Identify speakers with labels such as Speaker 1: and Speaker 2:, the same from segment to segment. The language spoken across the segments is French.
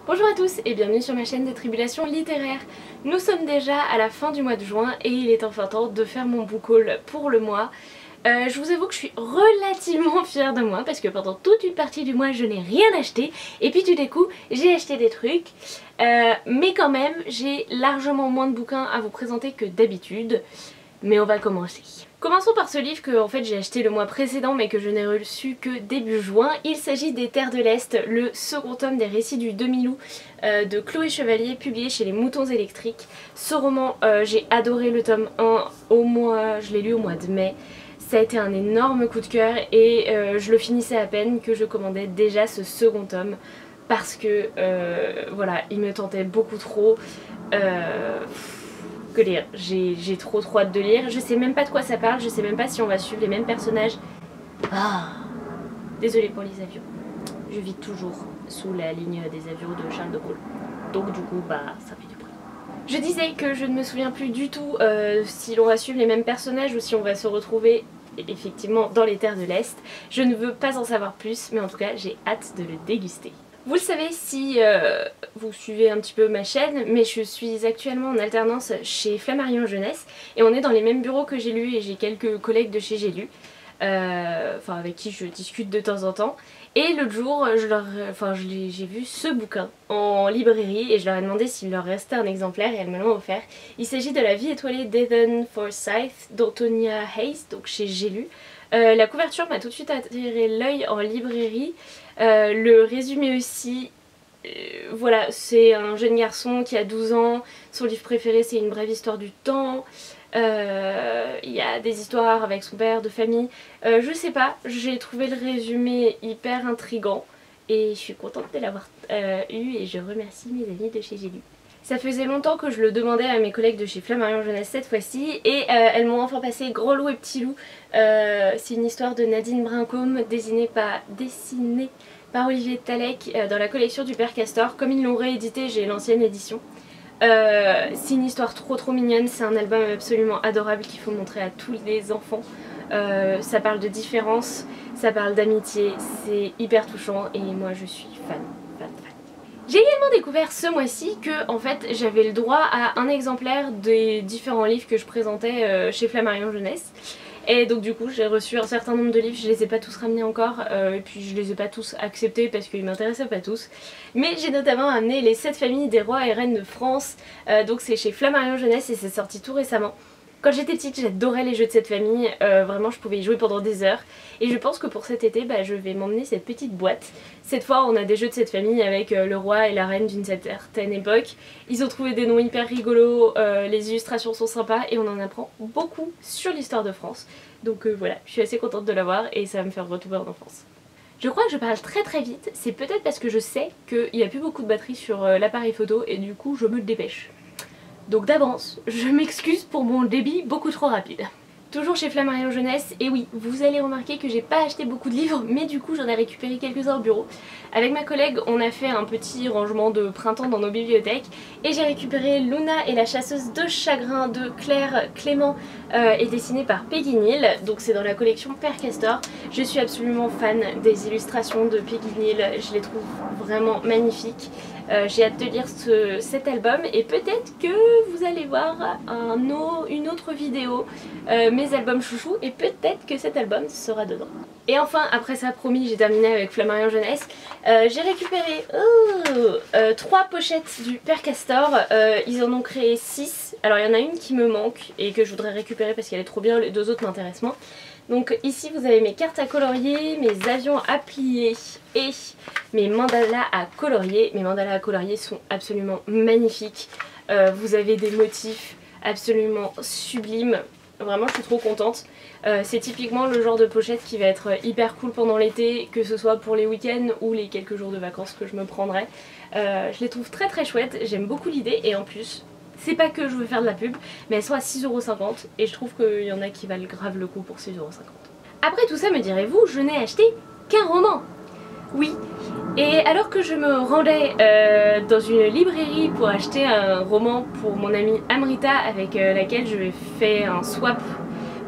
Speaker 1: Bonjour à tous et bienvenue sur ma chaîne des Tribulations littéraires. Nous sommes déjà à la fin du mois de juin et il est enfin temps de faire mon book haul pour le mois. Je vous avoue que je suis relativement fière de moi parce que pendant toute une partie du mois je n'ai rien acheté et puis tout d'un coup j'ai acheté des trucs. Mais quand même j'ai largement moins de bouquins à vous présenter que d'habitude. Mais on va commencer. Commençons par ce livre que en fait j'ai acheté le mois précédent mais que je n'ai reçu que début juin. Il s'agit des Terres de l'Est, le second tome des récits du demi-loup de Chloé Chevalier, publié chez les Moutons électriques. Ce roman, j'ai adoré le tome 1 je l'ai lu au mois de mai. Ça a été un énorme coup de cœur et je le finissais à peine que je commandais déjà ce second tome parce que voilà, il me tentait beaucoup trop. Que lire. J'ai trop hâte de lire. Je sais même pas de quoi ça parle, je sais même pas si on va suivre les mêmes personnages. Ah, désolée pour les avions. Je vis toujours sous la ligne des avions de Charles de Gaulle. Donc du coup, bah ça fait du bruit. Je disais que je ne me souviens plus du tout si l'on va suivre les mêmes personnages ou si on va se retrouver effectivement dans les Terres de l'Est. Je ne veux pas en savoir plus, mais en tout cas j'ai hâte de le déguster. Vous le savez si vous suivez un petit peu ma chaîne, mais je suis actuellement en alternance chez Flammarion Jeunesse et on est dans les mêmes bureaux que J'ai lu et j'ai quelques collègues de chez J'ai lu, enfin avec qui je discute de temps en temps. Et l'autre jour, j'ai vu ce bouquin en librairie et je leur ai demandé s'il leur restait un exemplaire et elles me l'ont offert. Il s'agit de La vie étoilée d'Ethan Forsyth d'Antonia Hayes, donc chez J'ai lu. La couverture m'a tout de suite attiré l'œil en librairie. Le résumé aussi, voilà, c'est un jeune garçon qui a 12 ans, son livre préféré c'est Une brève histoire du temps. Il y a des histoires avec son père, de famille, je sais pas, j'ai trouvé le résumé hyper intriguant et je suis contente de l'avoir eu et je remercie mes amis de chez J'ai lu. Ça faisait longtemps que je le demandais à mes collègues de chez Flammarion Jeunesse cette fois-ci et elles m'ont enfin passé Gros Loup et Petit Loup. C'est une histoire de Nadine Brincombe dessinée par Olivier Talek dans la collection du Père Castor. Comme ils l'ont réédité, j'ai l'ancienne édition. C'est une histoire trop mignonne, c'est un album absolument adorable qu'il faut montrer à tous les enfants. Ça parle de différence, ça parle d'amitié, c'est hyper touchant et moi je suis fan. J'ai également découvert ce mois-ci que en fait j'avais le droit à un exemplaire des différents livres que je présentais chez Flammarion Jeunesse. Et donc du coup j'ai reçu un certain nombre de livres, je les ai pas tous ramenés encore et puis je les ai pas tous acceptés parce qu'ils m'intéressaient pas tous. Mais j'ai notamment amené Les 7 familles des rois et reines de France, donc c'est chez Flammarion Jeunesse et c'est sorti tout récemment. Quand j'étais petite j'adorais les jeux de cette famille, vraiment je pouvais y jouer pendant des heures. Et je pense que pour cet été je vais m'emmener cette petite boîte. Cette fois on a des jeux de cette famille avec le roi et la reine d'une certaine époque. Ils ont trouvé des noms hyper rigolos, les illustrations sont sympas et on en apprend beaucoup sur l'histoire de France. Donc voilà, je suis assez contente de l'avoir et ça va me faire retrouver en enfance. Je crois que je parle très vite, c'est peut-être parce que je sais qu'il n'y a plus beaucoup de batterie sur l'appareil photo et du coup je me dépêche. Donc d'avance, je m'excuse pour mon débit beaucoup trop rapide. Toujours chez Flammarion Jeunesse, et oui, vous allez remarquer que j'ai pas acheté beaucoup de livres, mais du coup j'en ai récupéré quelques-uns au bureau. Avec ma collègue, on a fait un petit rangement de printemps dans nos bibliothèques, et j'ai récupéré Luna et la chasseuse de chagrin de Claire Clément, et dessinée par Peggy Neal, donc c'est dans la collection Père Castor. Je suis absolument fan des illustrations de Peggy Neal, je les trouve vraiment magnifiques. J'ai hâte de lire cet album et peut-être que vous allez voir une autre vidéo, mes albums chouchous, et peut-être que cet album sera dedans. Et enfin, après ça promis, j'ai terminé avec Flammarion Jeunesse. J'ai récupéré 3 pochettes du Père Castor, ils en ont créé 6. Alors il y en a une qui me manque et que je voudrais récupérer parce qu'elle est trop bien, les 2 autres m'intéressent moins. Donc ici vous avez mes cartes à colorier, mes avions à plier et mes mandalas à colorier. Mes mandalas à colorier sont absolument magnifiques. Vous avez des motifs absolument sublimes. Vraiment je suis trop contente. C'est typiquement le genre de pochette qui va être hyper cool pendant l'été, que ce soit pour les week-ends ou les quelques jours de vacances que je me prendrai. Je les trouve très chouettes, j'aime beaucoup l'idée et en plus... C'est pas que je veux faire de la pub, mais elles sont à 6,50€ et je trouve qu'il y en a qui valent grave le coup pour 6,50€. Après tout ça, me direz-vous, je n'ai acheté qu'un roman. Oui, et alors que je me rendais dans une librairie pour acheter un roman pour mon amie Amrita avec laquelle je vais faire un swap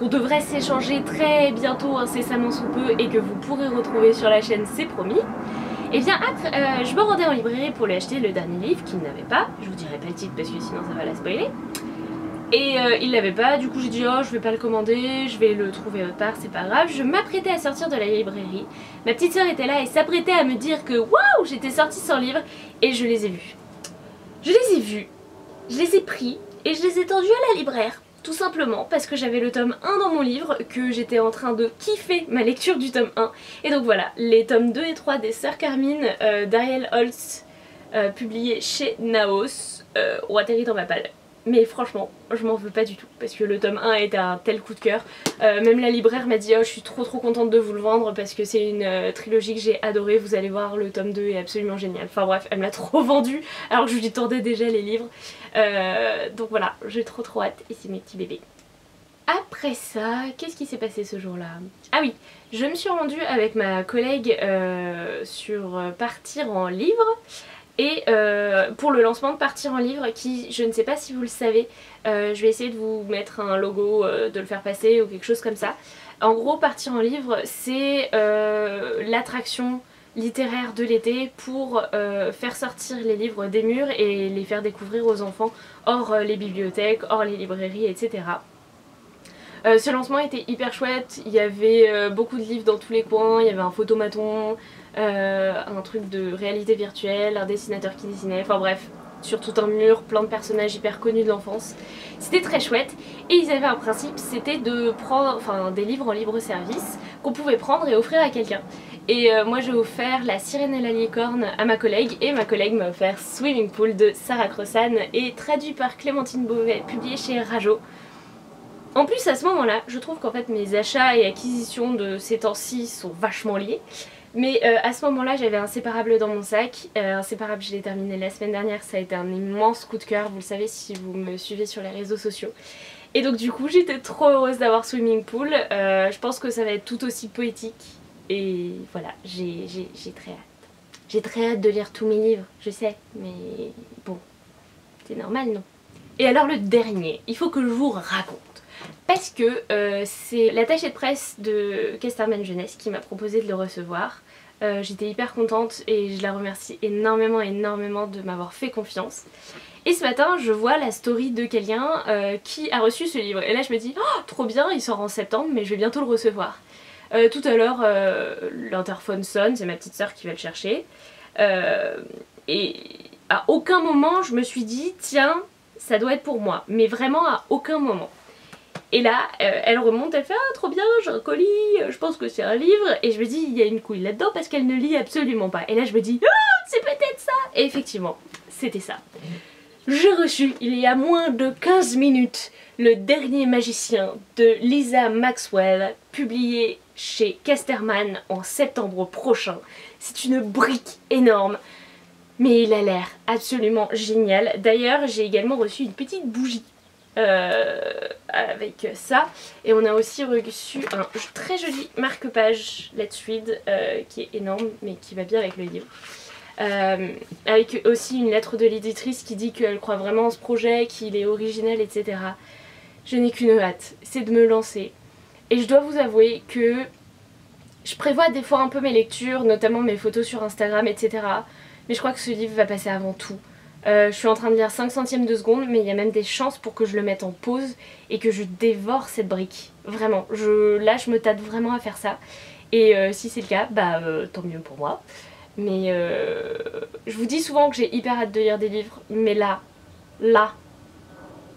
Speaker 1: qu'on devrait s'échanger très bientôt, incessamment sous peu, et que vous pourrez retrouver sur la chaîne, c'est promis. Et bien après, je me rendais en librairie pour lui acheter le dernier livre qu'il n'avait pas. Je vous dirai pas le titre parce que sinon ça va la spoiler. Et il l'avait pas, du coup j'ai dit oh je vais pas le commander, je vais le trouver autre part, c'est pas grave. Je m'apprêtais à sortir de la librairie, ma petite soeur était là et s'apprêtait à me dire que waouh j'étais sortie sans livre, et je les ai vus. Je les ai vus, je les ai pris et je les ai tendus à la libraire. Tout simplement parce que j'avais le tome 1 dans mon livre, que j'étais en train de kiffer ma lecture du tome 1. Et donc voilà, les tomes 2 et 3 des Sœurs Carmine d'Ariel Holst, publiés chez Naos, ont atterri dans ma palle. Mais franchement, je m'en veux pas du tout parce que le tome 1 était un tel coup de cœur. Même la libraire m'a dit oh je suis trop contente de vous le vendre parce que c'est une trilogie que j'ai adorée, vous allez voir le tome 2 est absolument génial. Enfin bref, elle me l'a trop vendu alors que je lui tendais déjà les livres. Donc voilà, j'ai trop hâte et c'est mes petits bébés. Après ça, qu'est-ce qui s'est passé ce jour-là? Ah oui, je me suis rendue avec ma collègue sur Partir en livre. Et pour le lancement de Partir en livre, qui je ne sais pas si vous le savez, je vais essayer de vous mettre un logo, de le faire passer ou quelque chose comme ça. En gros, Partir en livre, c'est l'attraction littéraire de l'été pour faire sortir les livres des murs et les faire découvrir aux enfants hors les bibliothèques, hors les librairies, etc. Ce lancement était hyper chouette, il y avait beaucoup de livres dans tous les coins, il y avait un photomaton, un truc de réalité virtuelle, un dessinateur qui dessinait, enfin bref, sur tout un mur, plein de personnages hyper connus de l'enfance. C'était très chouette et ils avaient un principe, c'était de prendre des livres en libre service qu'on pouvait prendre et offrir à quelqu'un. Et moi j'ai offert La Sirène et la Licorne à ma collègue et ma collègue m'a offert Swimming Pool de Sarah Crossan et traduit par Clémentine Beauvais, publié chez Rajo. En plus à ce moment-là, je trouve qu'en fait mes achats et acquisitions de ces temps-ci sont vachement liés. Mais à ce moment-là, j'avais Inséparable dans mon sac. Inséparable, je l'ai terminé la semaine dernière, ça a été un immense coup de cœur, vous le savez si vous me suivez sur les réseaux sociaux. Et donc du coup, j'étais trop heureuse d'avoir Swimming Pool. Je pense que ça va être tout aussi poétique. Et voilà, j'ai très hâte. J'ai très hâte de lire tous mes livres, je sais, mais bon, c'est normal, non? Et alors le dernier, il faut que je vous raconte. Parce que c'est l'attaché de presse de Casterman Jeunesse qui m'a proposé de le recevoir. J'étais hyper contente et je la remercie énormément de m'avoir fait confiance. Et ce matin je vois la story de quelqu'un qui a reçu ce livre. Et là je me dis oh trop bien, il sort en septembre mais je vais bientôt le recevoir. Tout à l'heure l'interphone sonne, c'est ma petite soeur qui va le chercher. Et à aucun moment je me suis dit tiens ça doit être pour moi. Mais vraiment à aucun moment. Et là, elle remonte, elle fait ah trop bien, j'ai un colis, je pense que c'est un livre. Et je me dis il y a une couille là-dedans parce qu'elle ne lit absolument pas. Et là je me dis ah c'est peut-être ça. Et effectivement, c'était ça. J'ai reçu il y a moins de 15 minutes Le Dernier Magicien de Lisa Maxwell, publié chez Casterman en septembre prochain. C'est une brique énorme. Mais il a l'air absolument génial. D'ailleurs, j'ai également reçu une petite bougie. Avec ça et on a aussi reçu un très joli marque-page Let's Read qui est énorme mais qui va bien avec le livre, avec aussi une lettre de l'éditrice qui dit qu'elle croit vraiment en ce projet, qu'il est original, etc. Je n'ai qu'une hâte, c'est de me lancer et je dois vous avouer que je prévois des fois un peu mes lectures, notamment mes photos sur Instagram, etc. Mais je crois que ce livre va passer avant tout. Je suis en train de lire 5 centièmes de seconde mais il y a même des chances pour que je le mette en pause et que je dévore cette brique. Vraiment, là je me tâte vraiment à faire ça. Et si c'est le cas, bah tant mieux pour moi. Mais je vous dis souvent que j'ai hyper hâte de lire des livres, mais là,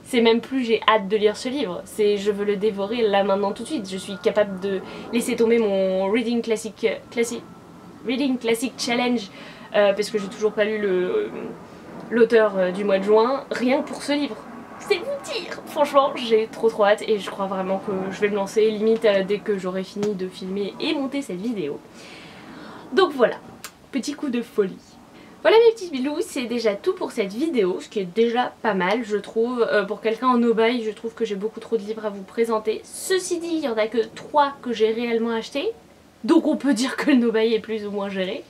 Speaker 1: c'est même plus j'ai hâte de lire ce livre, c'est je veux le dévorer là maintenant tout de suite. Je suis capable de laisser tomber mon Reading Classic Challenge parce que j'ai toujours pas lu l'auteur du mois de juin, rien que pour ce livre. C'est vous dire. Franchement, j'ai trop hâte et je crois vraiment que je vais me lancer limite dès que j'aurai fini de filmer et monter cette vidéo. Donc voilà, petit coup de folie. Voilà mes petits bilous, c'est déjà tout pour cette vidéo, ce qui est déjà pas mal je trouve. Pour quelqu'un en no-buy, je trouve que j'ai beaucoup trop de livres à vous présenter. Ceci dit, il n'y en a que 3 que j'ai réellement achetés, donc on peut dire que le no-buy est plus ou moins géré.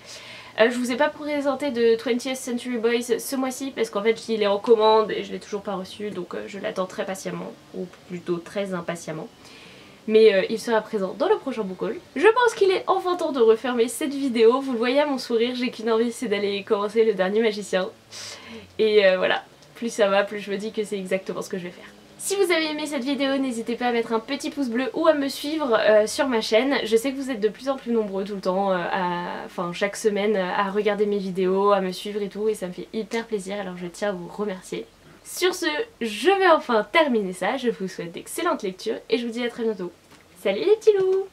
Speaker 1: Je vous ai pas présenté de 20th Century Boys ce mois-ci parce qu'en fait il est en commande et je l'ai toujours pas reçu, donc je l'attends très patiemment, ou plutôt très impatiemment. mais il sera présent dans le prochain book haul. Je pense qu'il est enfin temps de refermer cette vidéo, vous le voyez à mon sourire, j'ai qu'une envie, c'est d'aller commencer le dernier magicien. Et voilà, plus ça va, plus je me dis que c'est exactement ce que je vais faire. Si vous avez aimé cette vidéo, n'hésitez pas à mettre un petit pouce bleu ou à me suivre sur ma chaîne. Je sais que vous êtes de plus en plus nombreux tout le temps, enfin chaque semaine, à regarder mes vidéos, à me suivre et tout, et ça me fait hyper plaisir, alors je tiens à vous remercier. Sur ce, je vais enfin terminer ça, je vous souhaite d'excellentes lectures et je vous dis à très bientôt. Salut les petits loups!